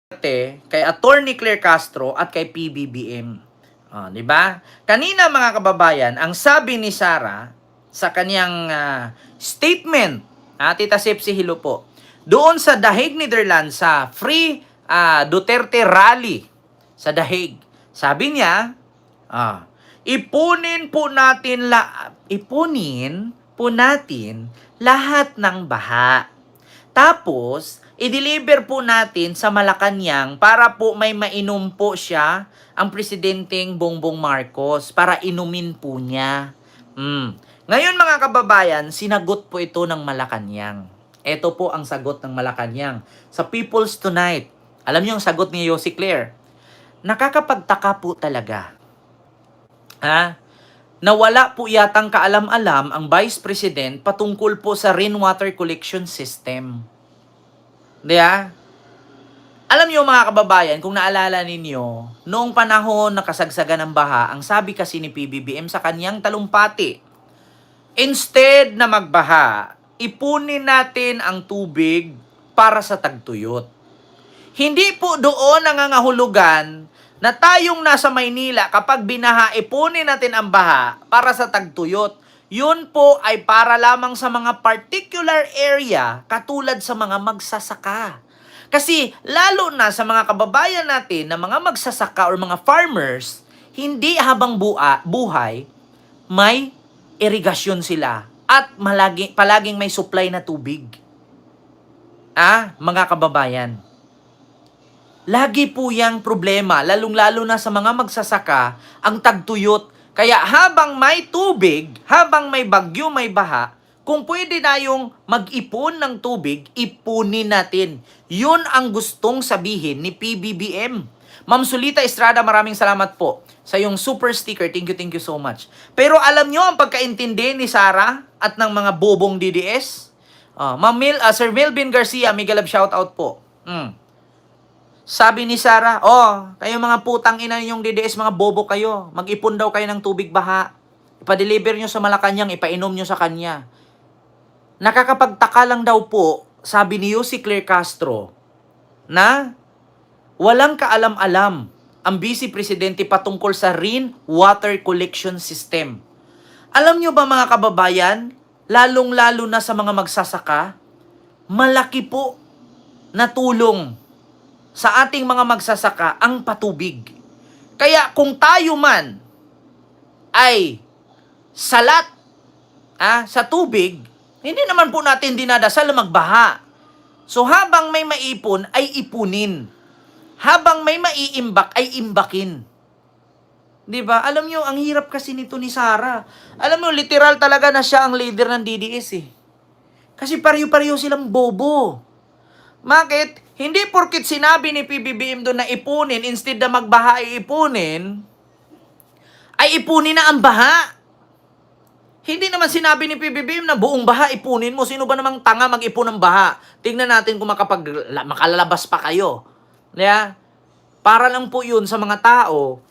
kay Attorney Claire Castro at kay PBBM. Di ba? Kanina mga kababayan, ang sabi ni Sara sa kanyang statement, Tita Sepsi Hilo po, doon sa The Hague, Netherlands, sa Free Duterte Rally sa The Hague. Sabi niya, ipunin po natin lahat ng baha. Tapos, i-deliver po natin sa Malacanang para po may mainom po siya ang presidenteng Bongbong Marcos para inumin po niya. Ngayon mga kababayan, sinagot po ito ng Malacanang. Ito po ang sagot ng Malacanang sa People's Tonight. Alam niyo ang sagot ni Yossi Claire? Nakakapagtaka po talaga. Nawala po yatang kaalam-alam ang Vice President patungkol po sa rainwater collection system. Diba? Alam niyo mga kababayan, kung naalala ninyo, noong panahon na kasagsagan ng baha, ang sabi kasi ni PBBM sa kanyang talumpati, instead na magbaha, ipunin natin ang tubig para sa tagtuyot. Hindi po doon nangangahulugan na tayong nasa Maynila kapag binaha, ipunin natin ang baha para sa tagtuyot. Yun po ay para lamang sa mga particular area katulad sa mga magsasaka. Kasi lalo na sa mga kababayan natin na mga magsasaka or mga farmers, hindi habang buhay, may irigasyon sila at palaging may supply na tubig. Mga kababayan. Lagi po yang problema, lalong-lalo na sa mga magsasaka, ang tagtuyot. Kaya habang may tubig, habang may bagyo, may baha, kung pwede na yung mag-ipon ng tubig, ipunin natin. Yun ang gustong sabihin ni PBBM. Ma'am Sulita Estrada, maraming salamat po sa yung super sticker. Thank you so much. Pero alam nyo ang pagkaintindi ni Sara at ng mga bobong DDS? Sir Melvin Garcia, mega love shoutout po. Sabi ni Sara, kayo mga putang ina yung DDS, mga bobo kayo. Mag-ipon daw kayo ng tubig baha. Ipa-deliver nyo sa Malacanang, ipainom nyo sa kanya. Nakakapagtaka lang daw po, sabi ni Yossi Claire Castro, na walang kaalam-alam ang Vice Presidente patungkol sa rainwater collection system. Alam nyo ba mga kababayan, lalong-lalo na sa mga magsasaka, malaki po na tulong sa ating mga magsasaka ang patubig. Kaya kung tayo man ay salat sa tubig, hindi naman po natin dinadasal na magbaha. So habang may maipon ay ipunin. Habang may maiimbak ay imbakin. 'Di ba? Alam niyo ang hirap kasi nito ni Sara. Alam mo literal talaga na siya ang leader ng DDS eh. Kasi pareho-pareho silang bobo. Bakit? Hindi porkit sinabi ni PBBM doon na ipunin, instead na magbaha ay ipunin na ang baha. Hindi naman sinabi ni PBBM na buong baha ipunin mo. Sino ba namang tanga mag-ipon ng baha? Tingnan natin kung makalalabas pa kayo. Yeah? Para lang po yun sa mga tao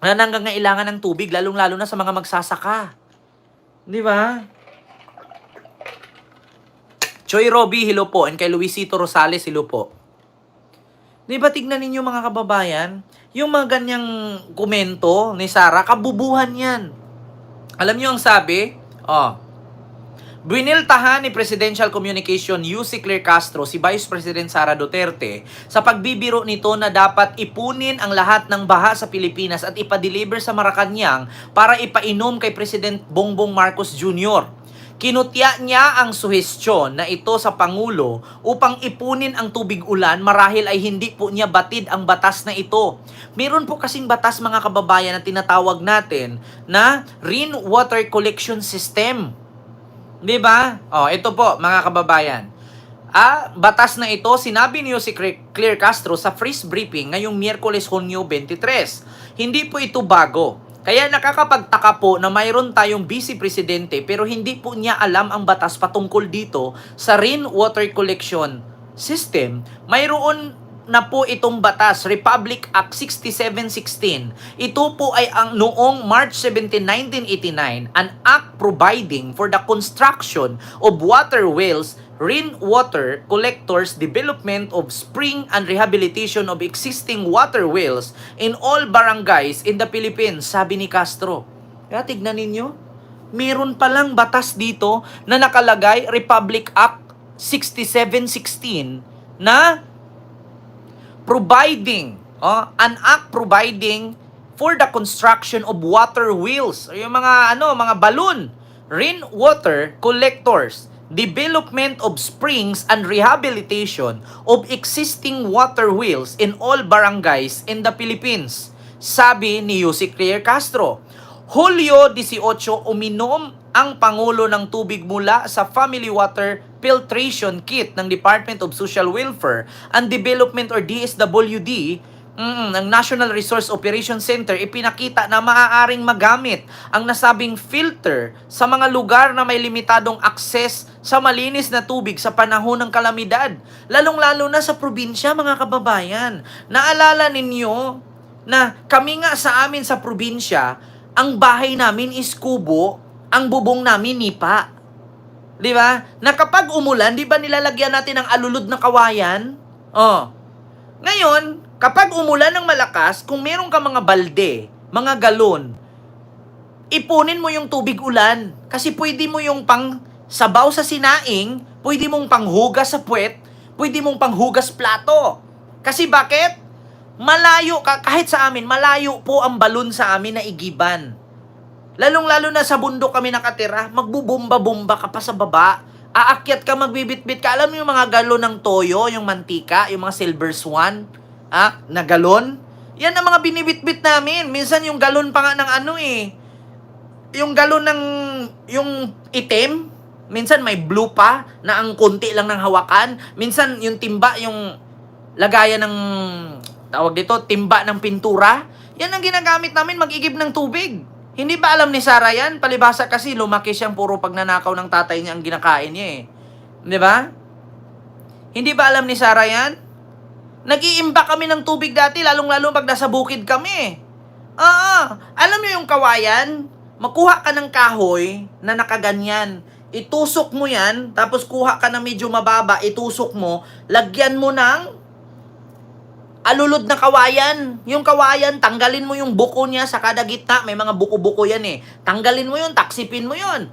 na nangangailangan ng tubig, lalong-lalo na sa mga magsasaka. Di ba? Choy Roby, hello po. And kay Luisito Rosales, hello po. Di ba tignan ninyo mga kababayan? Yung mga ganyang komento ni Sara, kabubuhan yan. Alam niyo ang sabi? Biniltahan ni Presidential Communication Yossi Claire Castro si Vice President Sara Duterte sa pagbibiro nito na dapat ipunin ang lahat ng baha sa Pilipinas at ipa-deliver sa Malacanang para ipainom kay President Bongbong Marcos Jr. Kinutya niya ang suhestyon na ito sa Pangulo upang ipunin ang tubig ulan marahil ay hindi po niya batid ang batas na ito. Meron po kasing batas mga kababayan na tinatawag natin na rainwater collection system. Di ba? Ito po mga kababayan. Batas na ito, sinabi ni Yossi Claire Castro sa press briefing ngayong Miyerkules, Hunyo 23. Hindi po ito bago. Kaya nakakapagtaka po na mayroon tayong Vice Presidente pero hindi po niya alam ang batas patungkol dito sa rainwater collection system. Mayroon na po itong batas, Republic Act 6716. Ito po ay ang noong March 17, 1989, an act providing for the construction of water wells, rainwater collectors, development of spring and rehabilitation of existing water wells in all barangays in the Philippines, sabi ni Castro. Kaya tignan ninyo, meron palang batas dito na nakalagay, Republic Act 6716, na providing, an act providing for the construction of water wheels, yung mga balloon, rainwater collectors, development of springs and rehabilitation of existing water wheels in all barangays in the Philippines, sabi ni Yusek Claire Castro. Hulyo 18, uminom ang Pangulo ng tubig mula sa Family Water Filtration Kit ng Department of Social Welfare and Development or DSWD ng National Resource Operation Center. Ipinakita na maaaring magamit ang nasabing filter sa mga lugar na may limitadong akses sa malinis na tubig sa panahon ng kalamidad. Lalong-lalo na sa probinsya, mga kababayan. Naalala ninyo na kami nga sa amin sa probinsya, ang bahay namin is kubo, ang bubong namin nipa. Di ba? Na kapag umulan, di ba nilalagyan natin ng alulod na kawayan? Ngayon, kapag umulan ng malakas, kung meron ka mga balde, mga galon, ipunin mo yung tubig ulan. Kasi pwede mo yung pang sabaw sa sinaing, pwede mong panghugas sa puwet, pwede mong panghugas plato. Kasi bakit? Malayo, kahit sa amin, malayo po ang balon sa amin na igiban. Lalong-lalo na sa bundok kami nakatira, magbubomba-bomba ka pa sa baba, aakyat ka, magbibitbit ka. Alam mo yung mga galon ng toyo, yung mantika, yung mga silver swan, na galon? Yan ang mga binibitbit namin. Minsan yung galon pa nga ng yung galon ng, yung itim, minsan may blue pa, na ang konti lang ng hawakan. Minsan yung timba, yung lagayan ng, tawag dito, timba ng pintura. Yan ang ginagamit namin, mag-igib ng tubig. Hindi ba alam ni Sarah yan? Palibhasa kasi lumaki siyang puro pagnanakaw ng tatay niya ang ginakain niya eh. Di ba? Hindi ba alam ni Sarah yan? Nag-iimba kami ng tubig dati, lalong-lalo pag nasa bukid kami. Alam niyo yung kawayan? Makuha ka ng kahoy na nakaganyan. Itusok mo yan, tapos kuha ka na medyo mababa, itusok mo, lagyan mo ng alulod na kawayan. Yung kawayan, tanggalin mo yung buko niya sa kada gitna. May mga buko-buko yan eh. Tanggalin mo yun, taksipin mo yun.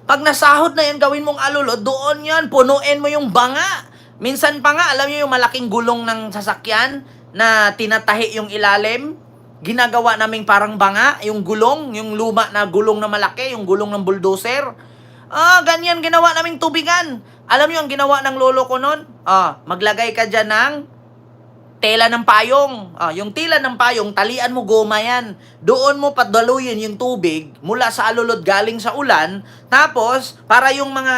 Pag nasahod na yan, gawin mong alulod, doon yan, punuin mo yung banga. Minsan pa nga, alam niyo yung malaking gulong ng sasakyan na tinatahi yung ilalim? Ginagawa naming parang banga, yung gulong, yung luma na gulong na malaki, yung gulong ng bulldozer. Ganyan ginawa naming tubigan. Alam niyo ang ginawa ng lolo ko nun? Maglagay ka dyan ng tela ng payong. Yung tela ng payong, talian mo goma yan. Doon mo padaluyin yung tubig mula sa alulod galing sa ulan. Tapos, para yung mga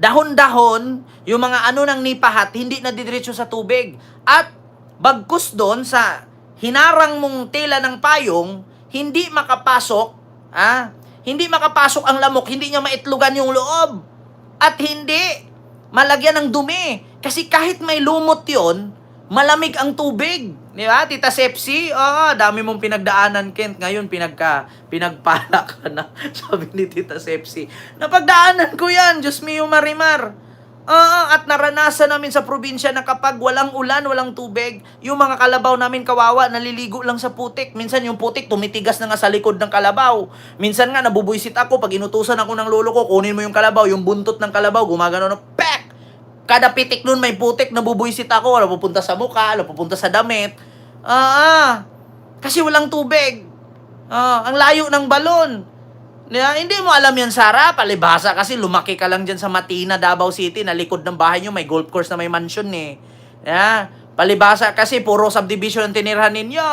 dahon-dahon, yung mga ng nipahat, hindi na didiretso sa tubig. At bagkus doon sa hinarang mong tela ng payong, hindi makapasok, hindi makapasok ang lamok, hindi niya maitlugan yung loob. At hindi malagyan ng dumi. Kasi kahit may lumot yon, malamig ang tubig. Di ba? Tita Sepsi, dami mong pinagdaanan, Kent. Ngayon, pinagpala ka na. Sabi ni Tita Sepsi. Napagdaanan ko yan, Diyos mio marimar. At naranasan namin sa probinsya na kapag walang ulan, walang tubig, yung mga kalabaw namin kawawa, naliligo lang sa putik. Minsan yung putik, tumitigas na nga sa likod ng kalabaw. Minsan nga, nabubuisit ako. Pag inutusan ako ng lolo ko, kunin mo yung kalabaw, yung buntot ng kalabaw, gumagano na, pek! Kada pitik nun may putik, nabubuisit ako. Wala pupunta sa mukha, wala pupunta sa damit. Kasi walang tubig. Ang layo ng balon. Hindi mo alam yan, Sarah. Palibhasa kasi lumaki ka lang dyan sa Matina, Davao City. Na likod ng bahay nyo, may golf course na may mansion eh. Palibhasa kasi puro subdivision ang tinirhan ninyo.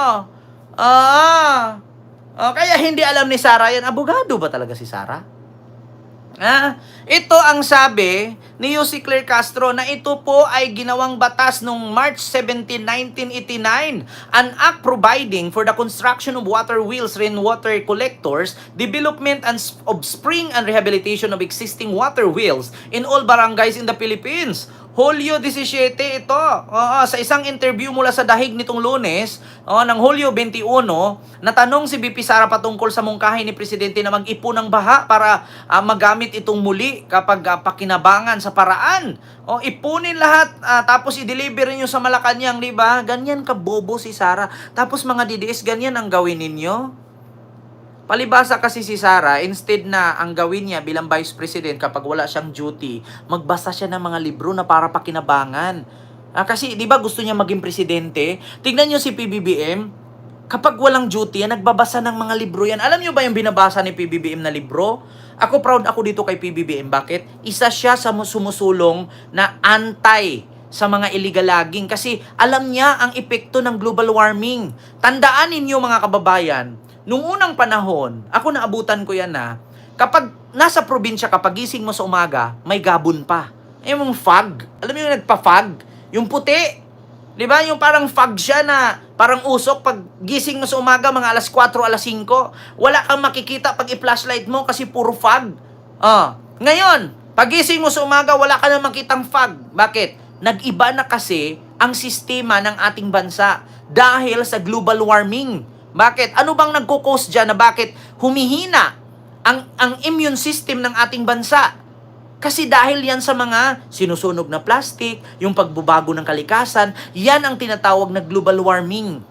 Kaya hindi alam ni Sarah yan. Abogado ba talaga si Sarah? Ito ang sabi ni Yusek Claire Castro na ito po ay ginawang batas noong March 17, 1989. An act providing for the construction of water wheels, rainwater collectors, development of spring and rehabilitation of existing water wheels in all barangays in the Philippines. Hulyo 17 ito. Oo, sa isang interview mula sa Dahig nitong Lunes, ng Hulyo 21, natanong si BP Sara patungkol sa mungkahi ni Presidente na mag-ipon ng baha para magamit itong muli kapag pakinabangan sa paraan. Ipunin lahat, tapos i-deliver niyo sa Malacanang, di ba? Ganyan ka bobo si Sara. Tapos mga DDS, ganyan ang gawin ninyo. Palibasa kasi si Sara, instead na ang gawin niya bilang Vice President kapag wala siyang duty, magbasa siya ng mga libro na para pakinabangan. Kasi di ba gusto niya maging presidente? Tignan niyo si PBBM, kapag walang duty yan, nagbabasa ng mga libro yan. Alam niyo ba yung binabasa ni PBBM na libro? Ako proud ako dito kay PBBM. Bakit? Isa siya sa sumusulong na anti sa mga illegal logging kasi alam niya ang epekto ng global warming. Tandaan ninyo mga kababayan, nung unang panahon, ako naabutan ko yan kapag nasa probinsya, kapag gising mo sa umaga, may gabon pa. Yung fog, alam mo yung nagpa-fog? Yung puti. Di ba? Yung parang fog siya na parang usok pag gising mo sa umaga, mga alas 4, alas 5, wala kang makikita pag i-flashlight mo kasi puro fog. Ngayon, pag gising mo sa umaga, wala ka na makitang fog. Bakit? Nag-iba na kasi ang sistema ng ating bansa dahil sa global warming. Bakit? Ano bang nagko-cause dyan na bakit humihina ang immune system ng ating bansa? Kasi dahil yan sa mga sinusunog na plastic, yung pagbabago ng kalikasan, yan ang tinatawag na global warming.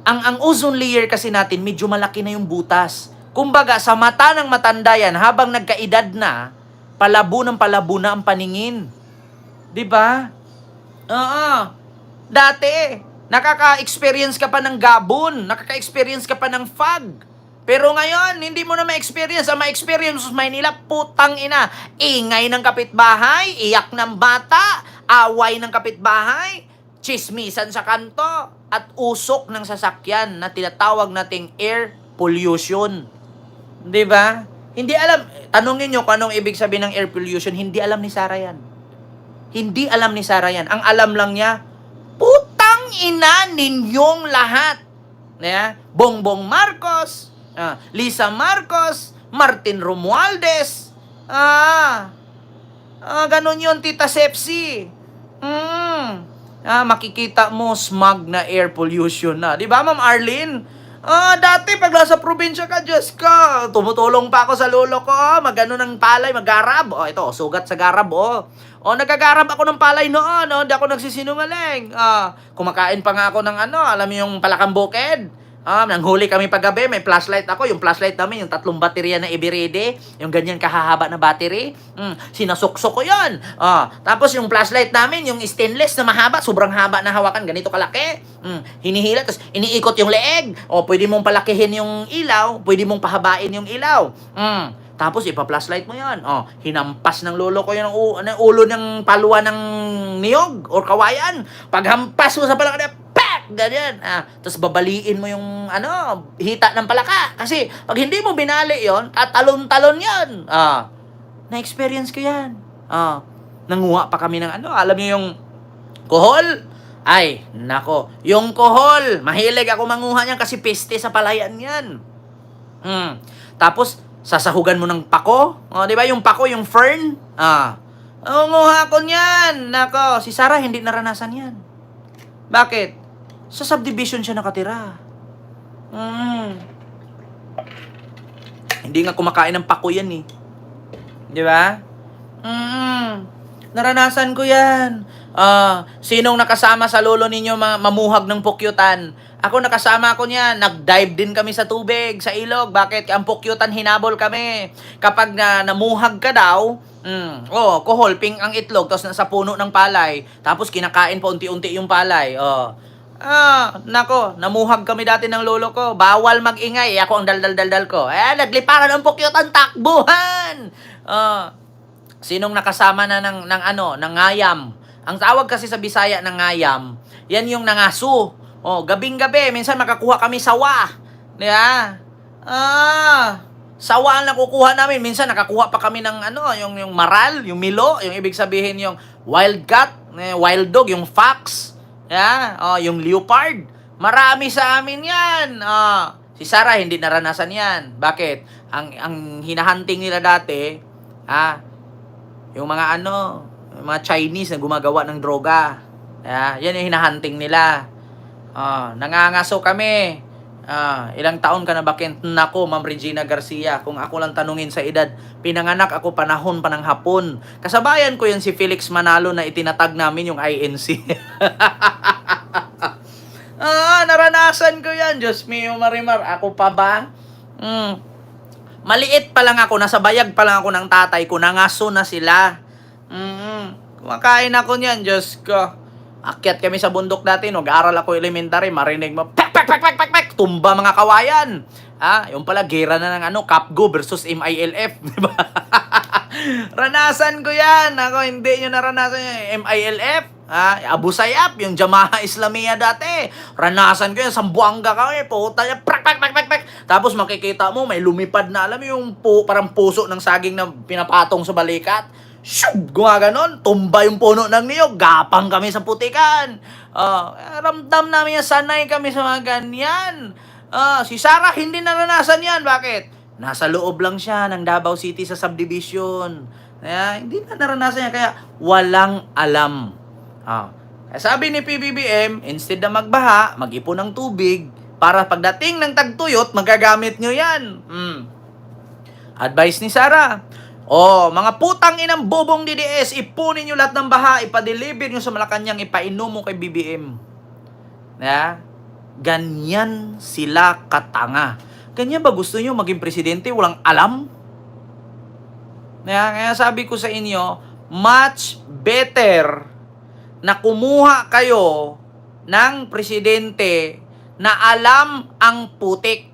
Ang ozone layer kasi natin, medyo malaki na yung butas. Kumbaga, sa mata ng matanda yan, habang nagkaedad na, palabo na ang paningin. Diba? Dati, nakaka-experience ka pa ng gabon, nakaka-experience ka pa ng fog. Pero ngayon, hindi mo na ma-experience. Ang ma-experience sa Maynila, putang ina. Ingay ng kapitbahay, iyak ng bata, away ng kapitbahay, chismisan sa kanto, at usok ng sasakyan na tinatawag nating air pollution. Di ba? Hindi alam, tanongin nyo kung anong ibig sabihin ng air pollution, hindi alam ni Sara yan. Hindi alam ni Sara yan. Ang alam lang niya, putang ina ninyong lahat. Bongbong Marcos, Lisa Marcos, Martin Romualdez. Ganon yun, Tita Sepsi. Makikita mo smog na air pollution na. Di ba, Ma'am Arlene? Dati pag nasa probinsya ka, Diyos ko, tumutulong pa ako sa lolo ko, magano ng palay, maggarab. Ito, sugat sa garab, nagagarab ako ng palay noon, hindi ako nagsisinungaling. Kumakain pa nga ako ng alam mo yung palakang bukid. Nanghuli kami paggabi, may flashlight ako. Yung flashlight namin, yung 3 baterya na Eveready, yung ganyan kahahaba na battery. Sinasuksok ko yun. Tapos yung flashlight namin, yung stainless na mahaba, sobrang haba na hawakan, ganito kalaki. Hinihila, tapos iniikot yung leeg. Pwede mong palakihin yung ilaw, pwede mong pahabain yung ilaw. Tapos ipa-flashlight mo yan. Hinampas ng lolo ko yung ulo ng palwa ng niyog or kawayan. Paghampas mo sa palaka, ganyan. Tapos babaliin mo yung hita ng palaka. Kasi pag hindi mo binali yon, tatalon-talon yan. Na-experience ko yan. Nanguha pa kami ng alam niyo yung kohol? Ay, nako. Yung kohol, mahilig ako manguha niyan kasi peste sa palayan yan. Tapos, sasahugan mo ng pako. Di ba yung pako, yung fern? Nanguha ko niyan. Nako, si Sara hindi naranasan yan. Bakit? Sa subdivision siya nakatira. Hindi nga kumakain ng pako yan eh. Di ba? Naranasan ko yan. Sinong nakasama sa lolo ninyo mamuhag ng pukyutan? Ako nakasama ko niyan. Nag-dive din kami sa tubig, sa ilog. Bakit? Ang pukyutan hinabol kami. Kapag namuhag ka daw, kohol, pink ang itlog, tapos nasa puno ng palay. Tapos kinakain pa unti-unti yung palay. Nako, namuhag kami dati ng lolo ko. Bawal mag-ingay. Ako ang daldal-daldal ko. Nagliparan ang pukyutan, takbuhan! Sinong nakasama na ng ngayam? Ang tawag kasi sa Bisaya ng ngayam, yan yung nangaso. Gabing-gabi, minsan makakuha kami sawa. Diba? Sawa ang nakukuha namin. Minsan nakakuha pa kami ng yung maral, yung milo, yung ibig sabihin yung wild cat, wild dog, yung fox. Yung leopard. Marami sa amin yan. Si Sara hindi naranasan yan. Bakit? Ang hinahunting nila dati, yung mga mga Chinese na gumagawa ng droga. Yan yung hinahunting nila. Nangangaso kami. Ilang taon ka na ba? Nako, Ma'am Regina Garcia, kung ako lang tanungin sa edad, pinanganak ako panahon pa ng Hapon. Kasabayan ko yan si Felix Manalo na itinatag namin yung INC. Naranasan ko yan. Diyos mio, Marimar. Ako pa ba? Maliit pa lang ako, nasa bayag pa lang ako ng tatay ko, nangaso na sila. Kumakain ako niyan, Diyos ko. Akyat kami sa bundok dati, nag-aaral ako elementary, marinig mo, pak, pak, pak, pak, pak, pak, tumba mga kawayan. Yung pala, gera na ng Capgo versus MILF, di ba? Ranasan ko yan. Ako, hindi nyo naranasan yung MILF. Abu Sayyaf, yung Jamaah Islamiyah dati. Ranasan ko yan, Sambuanga kami, puta niya, pak, pak, pak, pak, pak. Tapos makikita mo, may lumipad na, alam mo yung parang puso ng saging na pinapatong sa balikat. Shub! Gumaganon, tumba yung puno ng niyog, gapang kami sa putikan. Ramdam namin yan, sanay kami sa mga ganyan. Si Sarah, hindi naranasan yan. Bakit? Nasa loob lang siya ng Davao City sa subdivision. Hindi na naranasan yan, kaya walang alam. Sabi ni PBBM, instead na magbaha, mag-ipon ng tubig, para pagdating ng tagtuyot, magagamit nyo yan. Advice ni Sarah, mga putang inang bobong DDS, ipunin nyo lahat ng baha, ipa-deliver nyo sa Malacanang, ipainom mo kay BBM. Ganyan sila katanga. Ganyan ba gusto nyo maging presidente? Walang alam? Kaya sabi ko sa inyo, much better na kumuha kayo ng presidente na alam ang putik.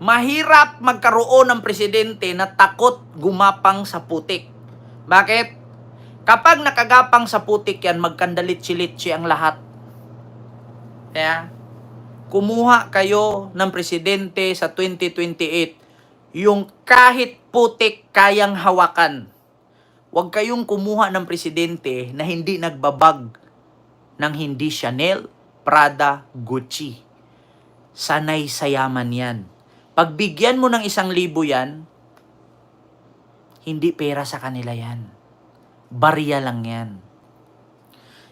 Mahirap magkaroon ng presidente na takot gumapang sa putik. Bakit? Kapag nakagapang sa putik yan, magkandalit-silitsi ang lahat. Kaya, kumuha kayo ng presidente sa 2028, yung kahit putik kayang hawakan. Huwag kayong kumuha ng presidente na hindi nagbabag ng hindi Chanel, Prada, Gucci. Sanay sa yaman yan. Pagbigyan mo ng 1,000 yan, hindi pera sa kanila yan. Barya lang yan.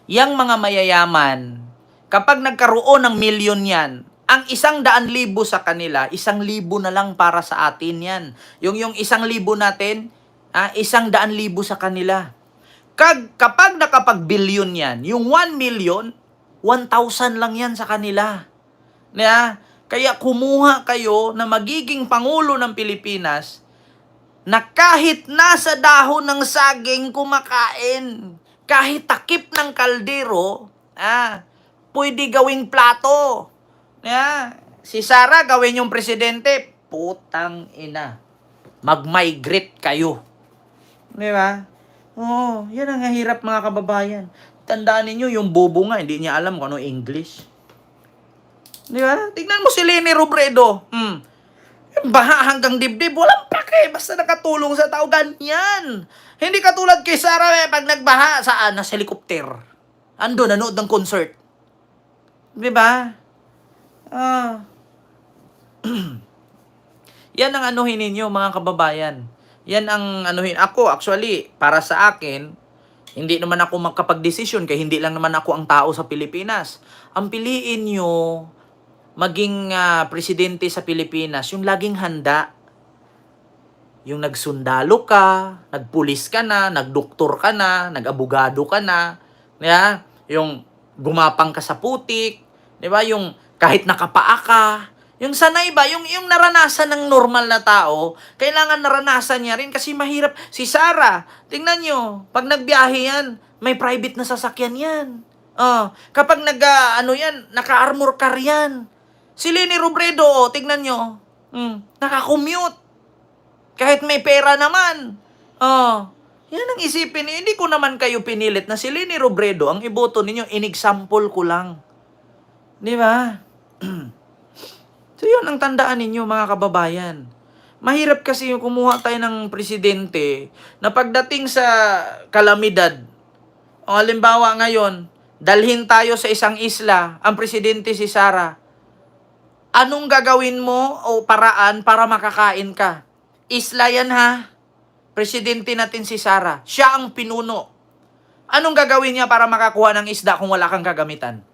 Yang mga mayayaman, kapag nagkaroon ng milyon yan, ang 100,000 sa kanila, 1,000 na lang para sa atin yan. Yung 1,000 natin, 100,000 sa kanila. Kapag nakapag-billion yan, yung 1 million, 1,000 lang yan sa kanila. Kaya kumuha kayo na magiging Pangulo ng Pilipinas na kahit nasa dahon ng saging kumakain, kahit takip ng kaldero, pwede gawing plato. Si Sara gawin yung presidente, putang ina. Mag-migrate kayo. Di ba? Yan ang hirap mga kababayan. Tandaan ninyo, yung bobo nga, hindi niya alam kung ano English. Di ba? Tignan mo si Leni Robredo. Baha hanggang dibdib, walang pake, basta nakatulong sa tao, ganyan. Hindi katulad kay Sarah, pag nagbaha, saan? Nasa helikopter. Ando, nanood ng concert. Di ba? Yan ang anuhin ninyo, mga kababayan. Yan ang anuhin. Ako, actually, para sa akin, hindi naman ako magkapag-desisyon, kaya hindi lang naman ako ang tao sa Pilipinas. Ang piliin nyo, maging presidente sa Pilipinas, yung laging handa. Yung nagsundalo ka, nagpulis ka na, nagdoktor ka na, nag-abogado ka na, yung gumapang ka sa putik, di ba? Yung kahit nakapaa ka, yung sanay ba, yung naranasan ng normal na tao, kailangan naranasan niya rin kasi mahirap. Si Sarah, tingnan nyo, pag nagbiyahe yan, may private na sasakyan yan. Kapag naka-armor car yan. Si Leni Robredo, tignan nyo, naka-commute. Kahit may pera naman. Yan ang isipin niyo. Hindi ko naman kayo pinilit na si Leni Robredo, ang iboto ninyo, in-example ko lang. Di ba? So yun ang tandaan ninyo, mga kababayan. Mahirap kasi yung kumuha tayo ng presidente na pagdating sa kalamidad, halimbawa ngayon, dalhin tayo sa isang isla, ang presidente si Sarah. Anong gagawin mo o paraan para makakain ka? Isla yan ha. Presidente natin si Sarah. Siya ang pinuno. Anong gagawin niya para makakuha ng isda kung wala kang kagamitan?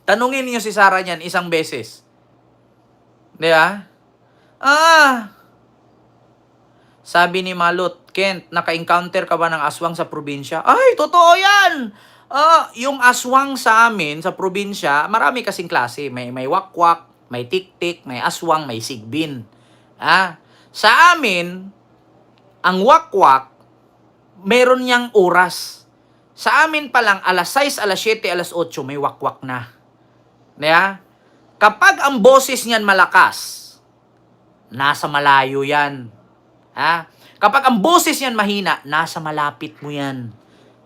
Tanungin niyo si Sarah niyan isang beses. Di ba? Sabi ni Malot, Kent, naka-encounter ka ba ng aswang sa probinsya? Ay, totoo yan! Yung aswang sa amin, sa probinsya, marami kasing klase. May wakwak, may tiktik, may aswang, may sigbin. Sa amin, ang wakwak, meron niyang oras. Sa amin pa lang, alas 6, alas 7, alas 8, may wakwak na. Kapag ang boses niyan malakas, nasa malayo yan. Kapag ang boses niyan mahina, nasa malapit mo yan.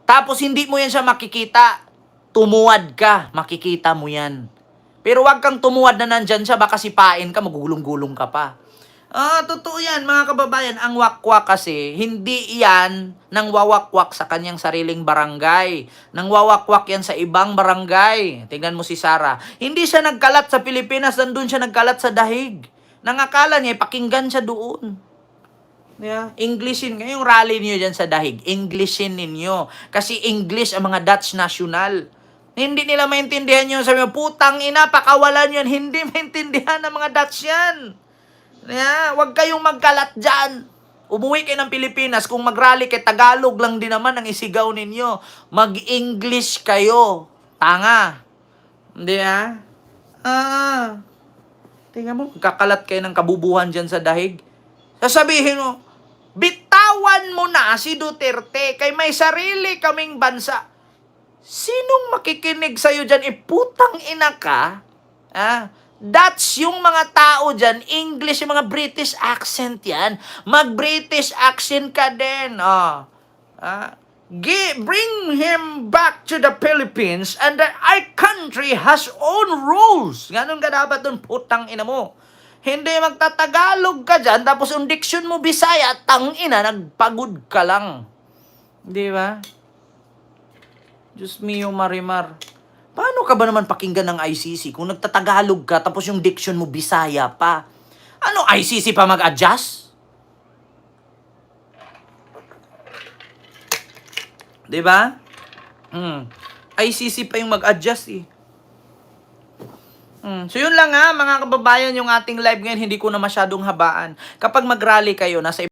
Tapos hindi mo yan siya makikita. Tumuwad ka, makikita mo yan. Pero wag kang tumuwad na nandyan siya, baka sipain ka, magugulong-gulong ka pa. Totoo yan, mga kababayan. Ang wakwak kasi, hindi yan nang wawakwak sa kanyang sariling barangay. Nang wawakwak yan sa ibang barangay. Tingnan mo si Sarah. Hindi siya nagkalat sa Pilipinas, nandun siya nagkalat sa Dahig. Nangakala niya, pakinggan siya doon. Englishin, ngayong rally niyo dyan sa Dahig, Englishin ninyo. Kasi English ang mga Dutch national. Hindi nila maintindihan yun. Sabi mo, putang ina, pakawalan yun. Hindi maintindihan ng mga Dutch yan. Huwag kayong magkalat dyan. Umuwi kayo ng Pilipinas. Kung mag-rally kayo, Tagalog lang din naman ang isigaw ninyo. Mag-English kayo. Tanga. Hindi tingnan mo, kakalat kayo ng kabubuhan dyan sa Dahig. Sasabihin mo, bitawan mo na si Duterte kay may sarili kaming bansa. Sinong makikinig sa'yo dyan? Putang ina ka? Dutch yung mga tao dyan, English yung mga British accent yan. Mag-British accent ka din. Bring him back to the Philippines and our country has own rules. Ganun ka dapat dun, putang ina mo. Hindi magtatagalog ka dyan, tapos yung diction mo Bisaya, tang ina, nagpagod ka lang. Di ba? Diyos mio, Marimar. Paano ka ba naman pakinggan ng ICC kung nagtatagalog ka tapos yung diction mo Bisaya pa? Ano, ICC pa mag-adjust? Diba? ICC pa yung mag-adjust eh. So yun lang mga kababayan, yung ating live ngayon, hindi ko na masyadong habaan. Kapag mag-rally kayo, nasa